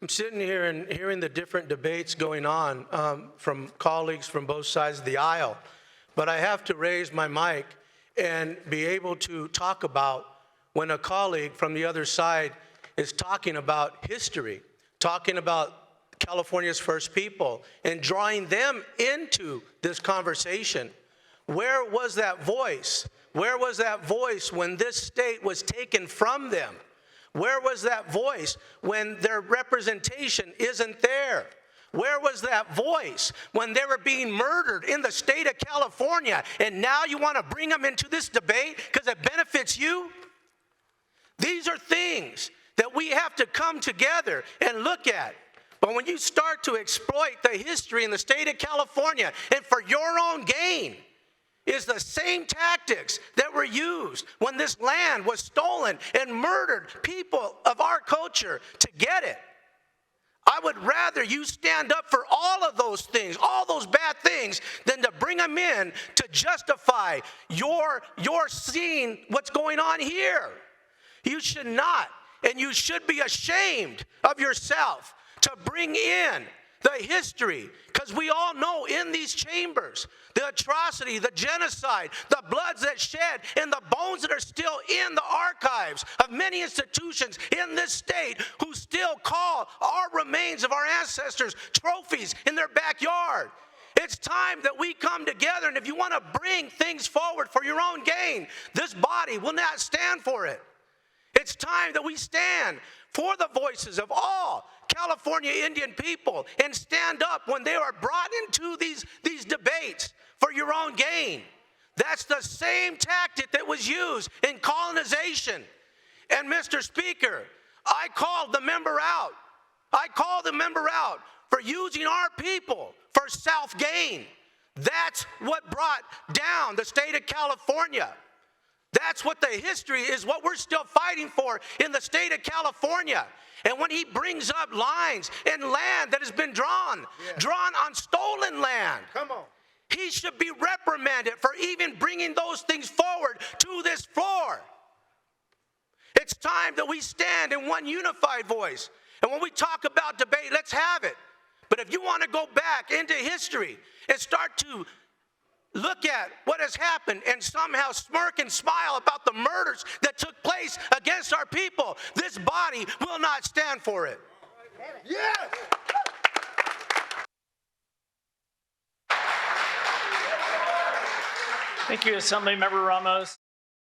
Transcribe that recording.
I'm sitting here and hearing the different debates going on from colleagues from both sides of the aisle, but I have to raise my mic and be able to talk about when a colleague from the other side is talking about history, talking about California's first people, and drawing them into this conversation. Where was that voice? Where was that voice when this state was taken from them? Where was that voice when their representation isn't there? Where was that voice when they were being murdered in the state of California, and now you want to bring them into this debate because it benefits you? These are things that we have to come together and look at. But when you start to exploit the history in the state of California and for your own gain, is the same tactics that were used when this land was stolen and murdered people of our culture to get it. I would rather you stand up for all of those things, all those bad things, than to bring them in to justify your seeing what's going on here. You should not, and you should be ashamed of yourself to bring in the history, because we all know in these chambers the atrocity, the genocide, the bloods that shed, and the bones that are still in the archives of many institutions in this state who still call our remains of our ancestors trophies in their backyard. It's time that we come together, and if you want to bring things forward for your own gain, this body will not stand for it. It's time that we stand for the voices of all California Indian people and stand up when they are brought into these debates for your own gain. That's the same tactic that was used in colonization. And Mr. Speaker, I called the member out. I called the member out for using our people for self-gain. That's what brought down the state of California. That's what the history is, what we're still fighting for in the state of California. And when he brings up lines and land that has been drawn on stolen land, come on, he should be reprimanded for even bringing those things forward to this floor. It's time that we stand in one unified voice. And when we talk about debate, let's have it. But if you want to go back into history and start to look at what has happened and somehow smirk and smile about the murders that took place against our people, this body will not stand for it. Yes! Thank you, Assemblymember Ramos.